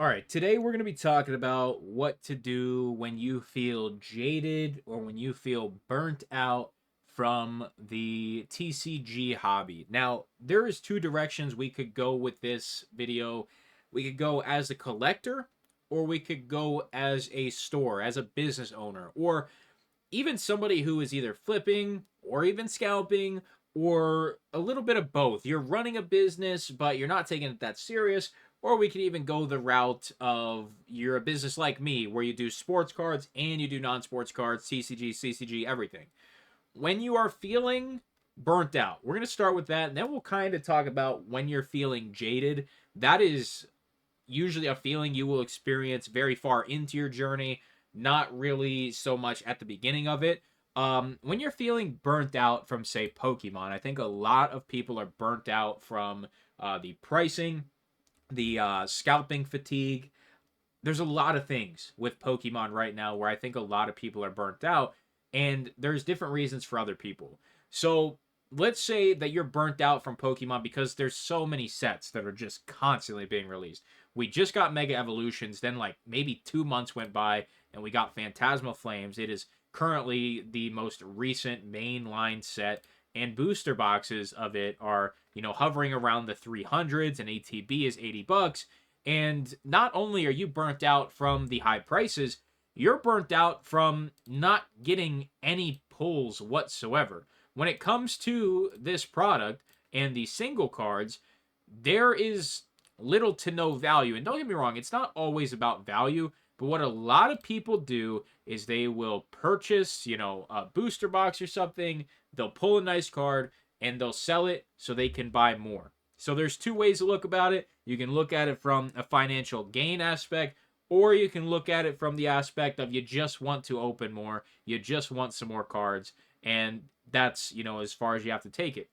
All right, today we're going to be talking about what to do when you feel jaded or when you feel burnt out from the TCG hobby. Now, there is two directions we could go with this video. We could go as a collector or we could go as a store, as a business owner, or even somebody who is either flipping or even scalping or a little bit of both. You're running a business, but you're not taking it that serious. Or we could even go the route of you're a business like me, where you do sports cards and you do non sports cards, TCG, CCG, everything. When you are feeling burnt out, we're going to start with that. And then we'll kind of talk about when you're feeling jaded. That is usually a feeling you will experience very far into your journey, not really so much at the beginning of it. When you're feeling burnt out from, say, Pokemon, I think a lot of people are burnt out from the pricing, the scalping fatigue. There's a lot of things with Pokemon right now where I think a lot of people are burnt out, and there's different reasons for other people. So let's say that you're burnt out from Pokemon because there's so many sets that are just constantly being released. We just got Mega Evolutions, then like maybe 2 months went by, and we got Phantasmal Flames. It is currently the most recent mainline set, and booster boxes of it are, hovering around the 300s, and ATB is $80. And not only are you burnt out from the high prices, you're burnt out from not getting any pulls whatsoever. When it comes to this product and the single cards, there is little to no value. And don't get me wrong, it's not always about value, but what a lot of people do is they will purchase, a booster box or something, they'll pull a nice card, and they'll sell it so they can buy more. So there's two ways to look about it. You can look at it from a financial gain aspect, or you can look at it from the aspect of you just want to open more, you just want some more cards, and that's, as far as you have to take it.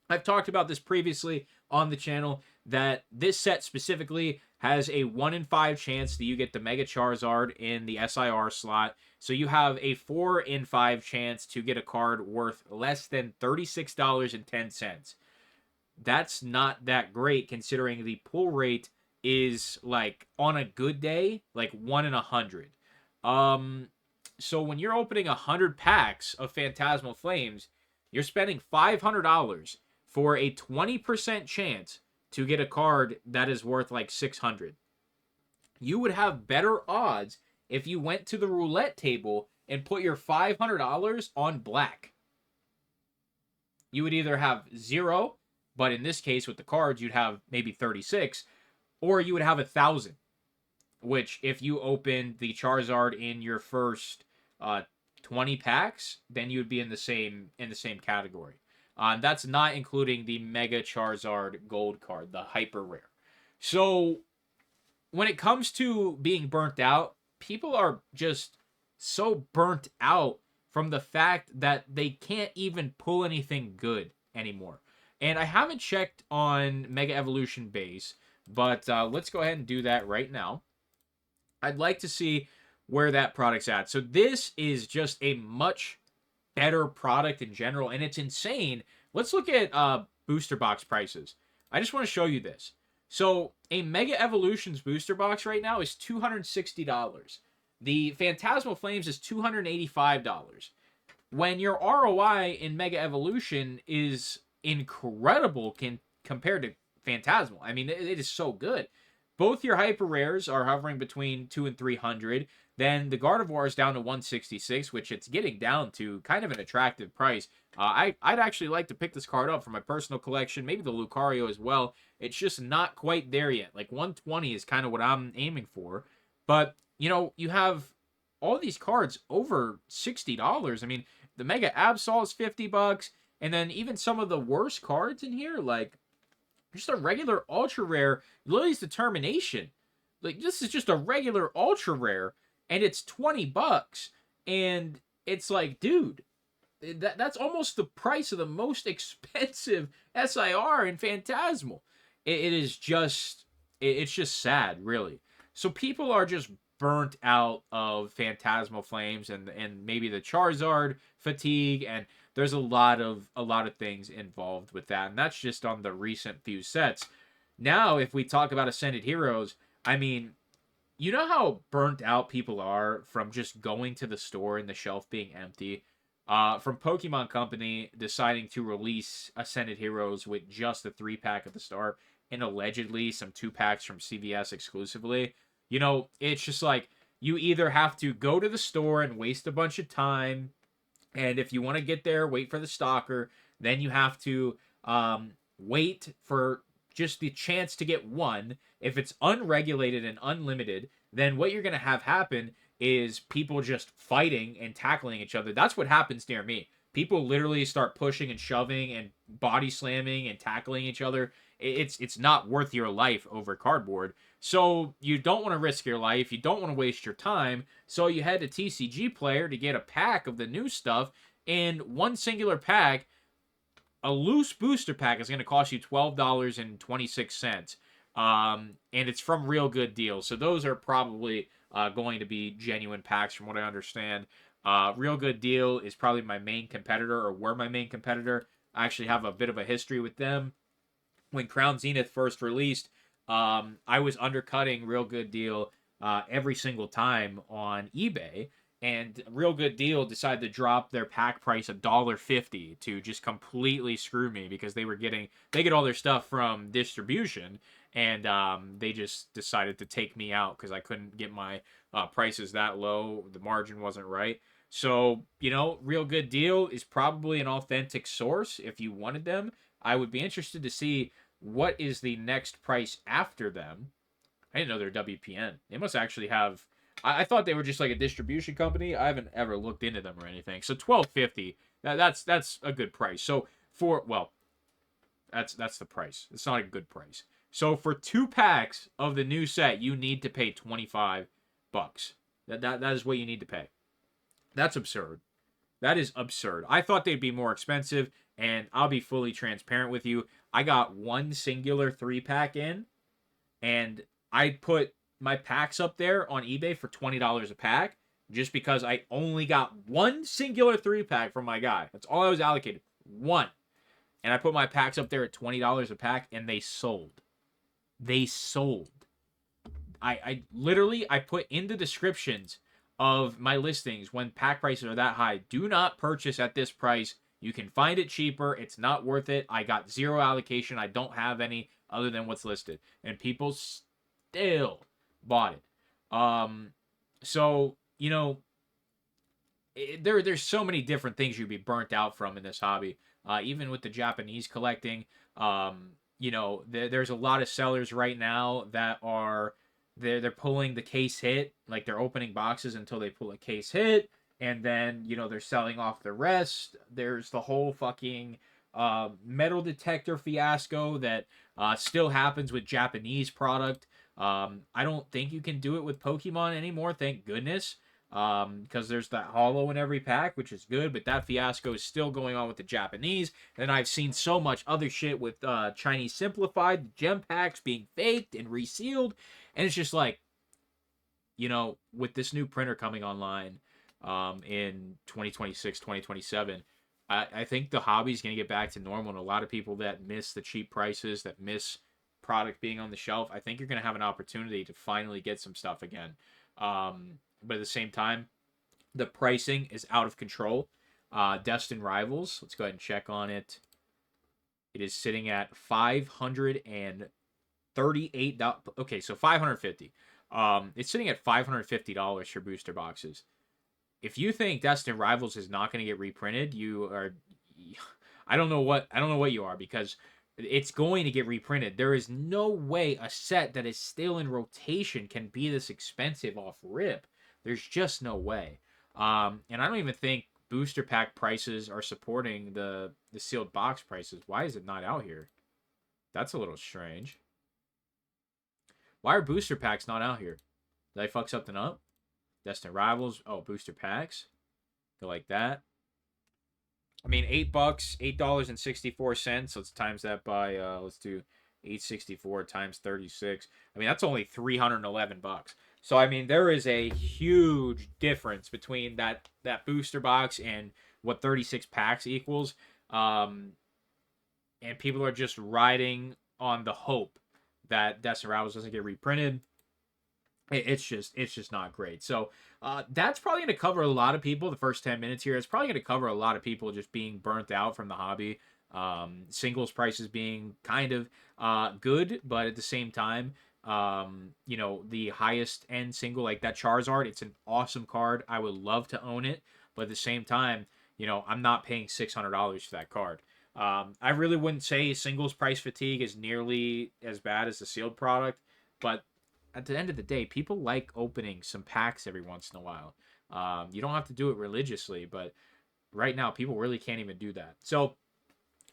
I've talked about this previously on the channel that this set specifically has a 1 in 5 chance that you get the Mega Charizard in the SIR slot. So you have a 4 in 5 chance to get a card worth less than $36.10. That's not that great considering the pull rate is like on a good day, like 1 in 100. So when you're opening 100 packs of Phantasmal Flames, you're spending $500 for a 20% chance to get a card that is worth like 600. You would have better odds if you went to the roulette table and put your $500 on black. You would either have 0, but in this case with the cards you'd have maybe 36, or you would have 1,000, which if you opened the Charizard in your first 20 packs, then you would be in the same category. That's not including the Mega Charizard Gold card, the hyper rare. So when it comes to being burnt out, people are just so burnt out from the fact that they can't even pull anything good anymore. And I haven't checked on Mega Evolution base, but let's go ahead and do that right now. I'd like to see where that product's at. So this is just a much better product in general, and it's insane. Let's look at booster box prices. I just want to show you this. So a Mega Evolutions booster box right now is $260. The Phantasmal Flames is $285. When your ROI in Mega Evolution is incredible compared to Phantasmal. I mean, it is so good. Both your hyper rares are hovering between 2 and 300. Then the Gardevoir is down to 166, which it's getting down to kind of an attractive price. I'd actually like to pick this card up for my personal collection, maybe the Lucario as well. It's just not quite there yet. Like 120 is kind of what I'm aiming for. But, you have all these cards over $60. I mean, the Mega Absol is $50. And then even some of the worst cards in here, like just a regular ultra rare, Lily's Determination. Like, this is just a regular ultra rare, and it's $20. And it's like, dude, that's almost the price of the most expensive SIR in Phantasmal. It is just, it's just sad, really. So people are just burnt out of Phantasmal Flames and maybe the Charizard fatigue, and there's a lot of things involved with that, and that's just on the recent few sets. Now, if we talk about Ascended Heroes, I mean, You know how burnt out people are from just going to the store and the shelf being empty? From Pokemon Company deciding to release Ascended Heroes with just a 3-pack at the start and allegedly some 2-packs from CVS exclusively. You know, it's just like you either have to go to the store and waste a bunch of time, and if you want to get there, wait for the stalker. Then you have to wait for just the chance to get one. If it's unregulated and unlimited, then what you're going to have happen is people just fighting and tackling each other. That's what happens near me. People literally start pushing and shoving and body slamming and tackling each other. It's not worth your life over cardboard. So you don't want to risk your life. You don't want to waste your time. So you head to TCG Player to get a pack of the new stuff. And one singular pack, a loose booster pack, is going to cost you $12.26. And it's from Real Good Deals. So those are probably going to be genuine packs from what I understand. Real Good Deal is probably my main competitor, or were my main competitor. I actually have a bit of a history with them. When Crown Zenith first released, I was undercutting Real Good Deal every single time on eBay. And Real Good Deal decided to drop their pack price $1.50 to just completely screw me, because they get all their stuff from distribution, and they just decided to take me out because I couldn't get my prices that low. The margin wasn't right. So, Real Good Deal is probably an authentic source if you wanted them. I would be interested to see what is the next price after them. I didn't know they're WPN. They must actually have. I thought they were just like a distribution company. I haven't ever looked into them or anything. So $12.50. That's a good price. So that's the price. It's not a good price. So for 2 packs of the new set, you need to pay $25. That is what you need to pay. That's absurd. That is absurd. I thought they'd be more expensive, and I'll be fully transparent with you. I got one singular 3-pack in, and I put my packs up there on eBay for $20 a pack, just because I only got one singular 3-pack from my guy. That's all I was allocated. One. And I put my packs up there at $20 a pack, and they sold. They sold. I literally put in the descriptions of my listings, when pack prices are that high, do not purchase at this price. You can find it cheaper. It's not worth it. I got 0 allocation. I don't have any other than what's listed. And people still bought it. So, there's so many different things you'd be burnt out from in this hobby. Even with the Japanese collecting, there's a lot of sellers right now that are they're pulling the case hit, like they're opening boxes until they pull a case hit, and then they're selling off the rest. There's the whole fucking metal detector fiasco that still happens with Japanese product. I don't think you can do it with Pokemon anymore, thank goodness, because there's that holo in every pack, which is good, but that fiasco is still going on with the Japanese. And I've seen so much other shit with Chinese Simplified, gem packs being faked and resealed, and it's just like, with this new printer coming online in 2026, 2027, I think the hobby's going to get back to normal, and a lot of people that miss the cheap prices, that miss product being on the shelf, I think you're going to have an opportunity to finally get some stuff again. But at the same time, the pricing is out of control. Destin Rivals, let's go ahead and check on it. It is sitting at $538. Okay, so $550. It's sitting at $550 for booster boxes. If you think Destin Rivals is not going to get reprinted, you are. I don't know what you are, because it's going to get reprinted. There is no way a set that is still in rotation can be this expensive off rip. There's just no way. And I don't even think booster pack prices are supporting the sealed box prices. Why is it not out here? That's a little strange. Why are booster packs not out here? Did I fuck something up? Destin Rivals. Oh, booster packs. Go like that. I mean, $8, $8.64. Let's times that by let's do 864 times 36. I mean, that's only $311. So I mean, there is a huge difference between that booster box and what 36 packs equals. And people are just riding on the hope that Destin Rivals doesn't get reprinted. It's just not great. So that's probably going to cover a lot of people. The first 10 minutes here, it's probably going to cover a lot of people just being burnt out from the hobby. Singles prices being kind of good, but at the same time, the highest end single like that Charizard, it's an awesome card. I would love to own it, but at the same time, I'm not paying $600 for that card. I really wouldn't say singles price fatigue is nearly as bad as the sealed product, but at the end of the day, people like opening some packs every once in a while. You don't have to do it religiously, but right now, people really can't even do that. So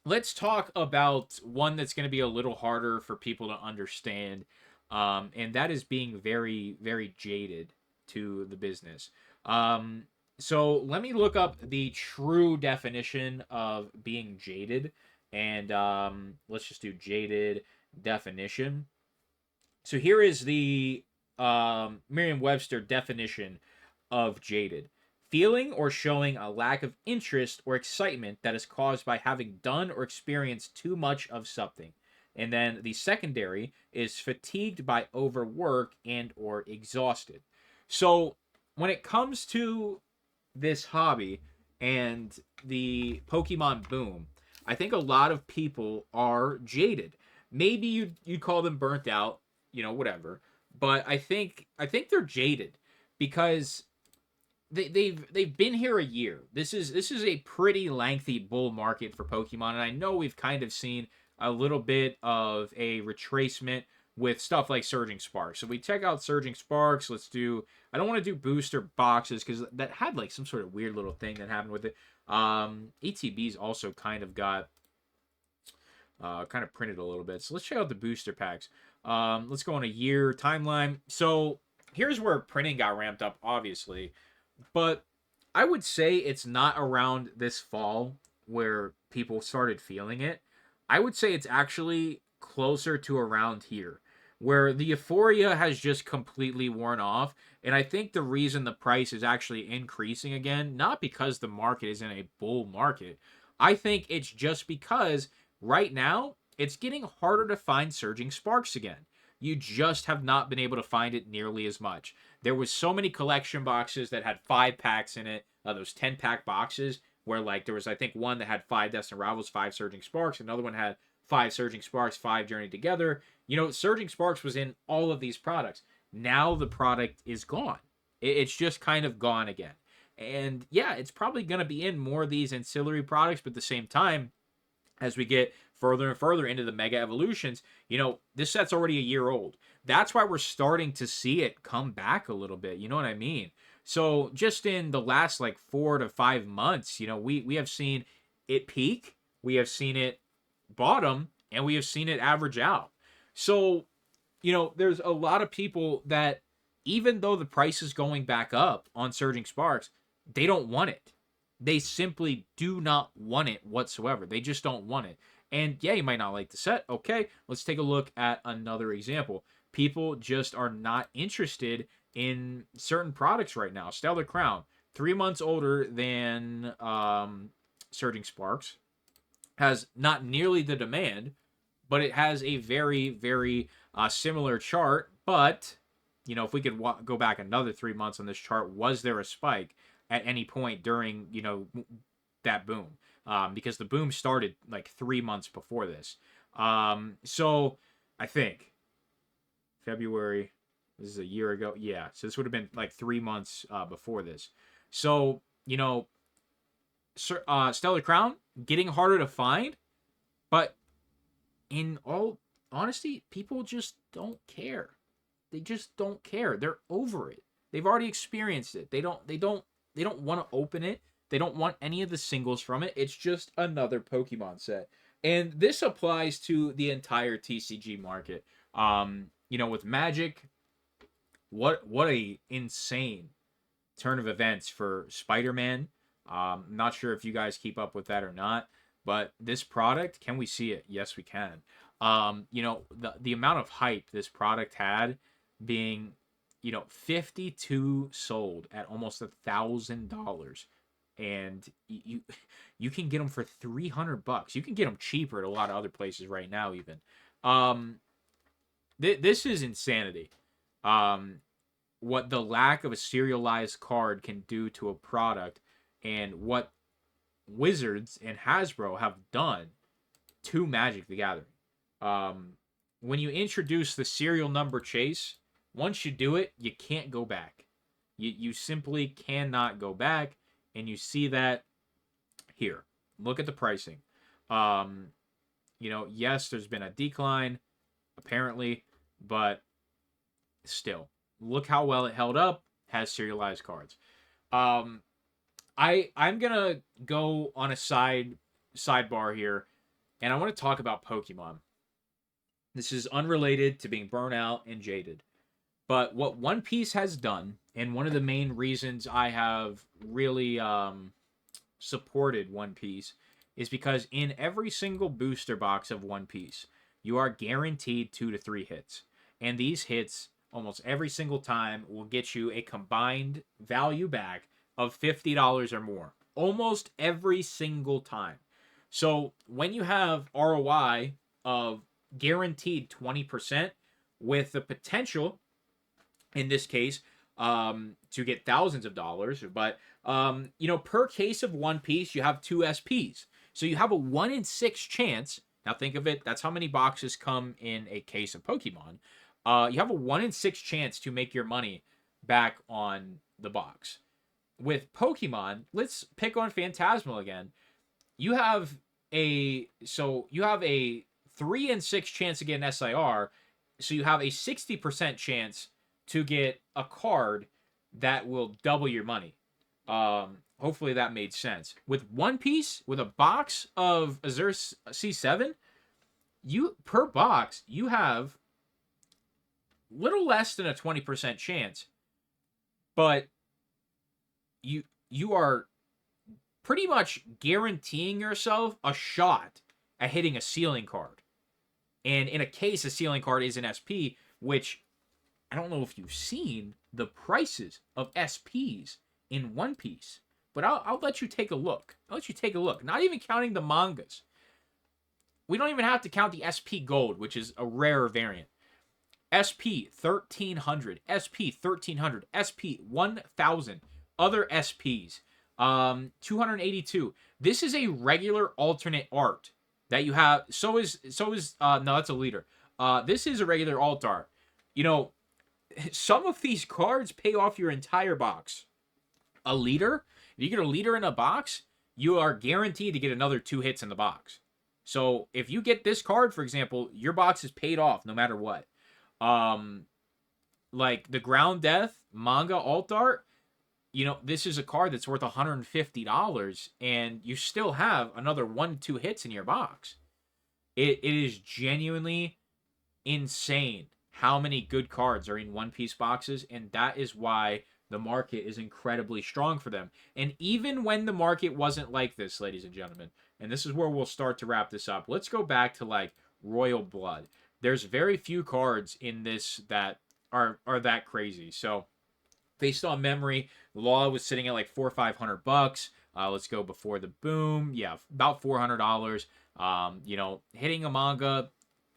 let's talk about one that's going to be a little harder for people to understand, and that is being very, very jaded to the business. So let me look up the true definition of being jaded, and let's just do jaded definition. So here is the Merriam-Webster definition of jaded: feeling or showing a lack of interest or excitement that is caused by having done or experienced too much of something. And then the secondary is fatigued by overwork and or exhausted. So when it comes to this hobby and the Pokemon boom, I think a lot of people are jaded. Maybe you'd call them burnt out, whatever. But I think they're jaded because they've been here a year. This is a pretty lengthy bull market for Pokemon, and I know we've kind of seen a little bit of a retracement with stuff like Surging Sparks. So we check out Surging Sparks. Let's do. I don't want to do booster boxes because that had like some sort of weird little thing that happened with it. ETBs also kind of got kind of printed a little bit. So let's check out the booster packs. Let's go on a year timeline. So here's where printing got ramped up, obviously. But I would say it's not around this fall where people started feeling it. I would say it's actually closer to around here, where the euphoria has just completely worn off. And I think the reason the price is actually increasing again, not because the market is in a bull market, I think it's just because right now it's getting harder to find Surging Sparks again. You just have not been able to find it nearly as much. There was so many collection boxes that had 5 packs in it, those 10-pack boxes, where like there was, I think, one that had 5 Destined Rivals, 5 Surging Sparks, another one had 5 Surging Sparks, 5 Journey Together. Surging Sparks was in all of these products. Now the product is gone. It's just kind of gone again. And yeah, it's probably going to be in more of these ancillary products, but at the same time, as we get further and further into the mega evolutions, this set's already a year old. That's why we're starting to see it come back a little bit. You know what I mean? So just in the last like 4 to 5 months, we have seen it peak, we have seen it bottom, and we have seen it average out. So, there's a lot of people that, even though the price is going back up on Surging Sparks, they don't want it. They simply do not want it whatsoever. They just don't want it. And yeah, you might not like the set. Okay, let's take a look at another example. People just are not interested in certain products right now. Stellar Crown, 3 months older than Surging Sparks, has not nearly the demand, but it has a very, very similar chart. But, if we could go back another 3 months on this chart, was there a spike at any point during, that boom? Because the boom started like 3 months before this. So I think February, this is a year ago. Yeah. So this would have been like 3 months before this. So, Stellar Crown getting harder to find, but in all honesty, people just don't care. They just don't care. They're over it. They've already experienced it. They don't want to open it. They don't want any of the singles from it. It's just another Pokemon set. And this applies to the entire TCG market. With Magic, what a insane turn of events for Spider-Man. I'm not sure if you guys keep up with that or not, but this product, can we see it? Yes, we can. The amount of hype this product had, being 52 sold at almost $1,000, and you can get them for $300. You can get them cheaper at a lot of other places right now even. This is insanity. what the lack of a serialized card can do to a product, and what Wizards and Hasbro have done to Magic the Gathering. When you introduce the serial number chase, once you do it, you can't go back. You simply cannot go back, and you see that here. Look at the pricing. Yes, there's been a decline, apparently, but still, look how well it held up. Has serialized cards. I'm gonna go on a sidebar here, and I want to talk about Pokemon. This is unrelated to being burnout and jaded, but what One Piece has done, and one of the main reasons I have really supported One Piece, is because in every single booster box of One Piece, you are guaranteed 2 to 3 hits, and these hits almost every single time will get you a combined value back of $50 or more. Almost every single time. So when you have ROI of guaranteed 20% with the potential, in this case, to get thousands of dollars, but per case of One Piece, you have 2 SPs. So you have a 1 in 6 chance. Now think of it, that's how many boxes come in a case of Pokemon. You have a 1 in 6 chance to make your money back on the box. With Pokemon, let's pick on Phantasmal again. You have a 3 in 6 chance to get an SIR, so you have a 60% chance to get a card that will double your money. Hopefully that made sense. With One Piece, with a box of Azure C7, per box, you have little less than a 20% chance, but you are pretty much guaranteeing yourself a shot at hitting a ceiling card. And in a case, a ceiling card is an SP, which I don't know if you've seen the prices of SPs in One Piece, but I'll let you take a look. Not even counting the mangas. We don't even have to count the SP Gold, which is a rarer variant. SP 1300, SP 1300, SP 1000, other SPs, 282. This is a regular alternate art that you have. So is no, that's a leader. This is a regular alt art. Some of these cards pay off your entire box. A leader, if you get a leader in a box, you are guaranteed to get another 2 hits in the box. So if you get this card, for example, your box is paid off no matter what. Like the Ground Death manga alt art, this is a card that's worth $150, and you still have another 1-2 hits in your box. It is genuinely insane how many good cards are in One Piece boxes, and that is why the market is incredibly strong for them. And even when the market wasn't like this, ladies and gentlemen, and this is where we'll start to wrap this up, let's go back to like Royal Blood. There's very few cards in this that are that crazy. So based on memory, the law was sitting at like $400 or $500. Let's go before the boom. Yeah, about $400. Hitting a manga,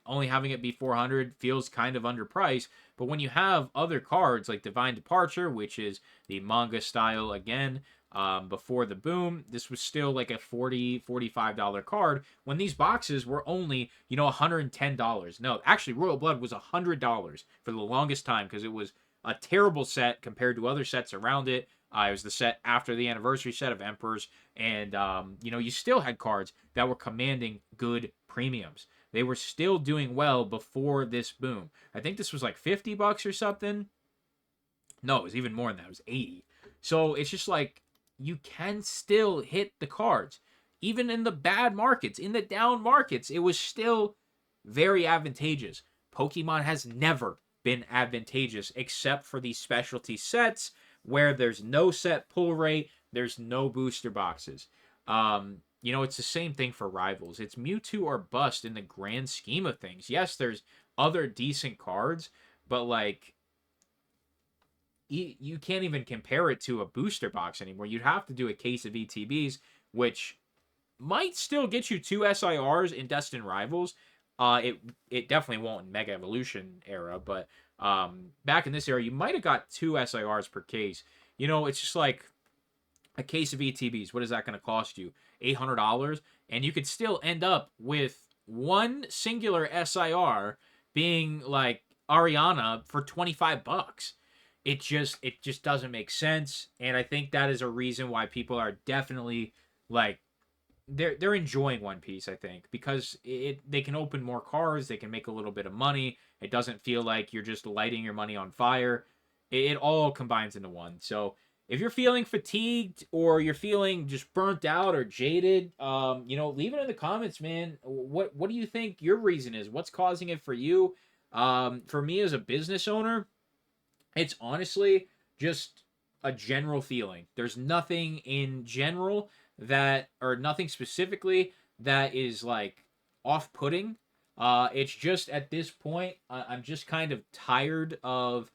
only having it be $400 feels kind of underpriced. But when you have other cards like Divine Departure, which is the manga style again, before the boom, this was still like a $40, $45 card when these boxes were only, $110. No, actually, Royal Blood was $100 for the longest time because it was a terrible set compared to other sets around it. It was the set after the anniversary set of Emperors, and you still had cards that were commanding good premiums. They were still doing well before this boom. I think this was like $50 or something. No, it was even more than that. It was $80. So it's just like you can still hit the cards. Even in the bad markets, in the down markets, it was still very advantageous. Pokemon has never been advantageous except for these specialty sets where there's no set pull rate, there's no booster boxes. It's the same thing for Rivals. It's Mewtwo or bust in the grand scheme of things. Yes, there's other decent cards, but like you can't even compare it to a booster box anymore. You'd have to do a case of ETBs, which might still get you 2 SIRs in Destined Rivals, It definitely won't in Mega Evolution era, but back in this era, you might have got 2 SIRs per case. You know, it's just like a case of ETBs. What is that going to cost you? $800, and you could still end up with one singular SIR being like Ariana for $25. It just doesn't make sense, and I think that is a reason why people are definitely like they're enjoying One Piece, I think, because they can open more cars, they can make a little bit of money. It doesn't feel like you're just lighting your money on fire. It all combines into one. So if you're feeling fatigued or you're feeling just burnt out or jaded, leave it in the comments, man. What do you think your reason is? What's causing it for you? For me as a business owner, it's honestly just a general feeling. There's nothing in general that, or nothing specifically that is like off putting. It's just at this point, I'm just kind of tired of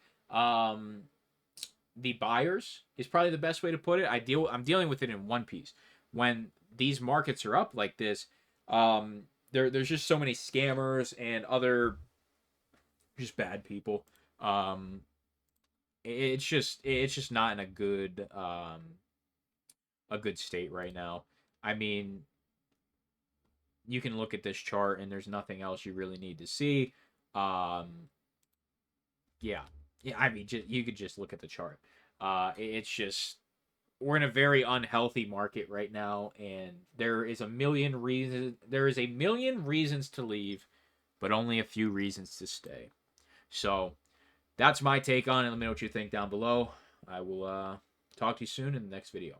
the buyers, is probably the best way to put it. I'm dealing with it in One Piece. When these markets are up like this, there's just so many scammers and other just bad people. It's just not in a good state right now. I mean, you can look at this chart and there's nothing else you really need to see. Um, yeah, yeah. I mean, you could just look at the chart. It's just we're in a very unhealthy market right now, and there is a million reasons. There is a million reasons to leave, but only a few reasons to stay. So that's my take on it. Let me know what you think down below. I will talk to you soon in the next video.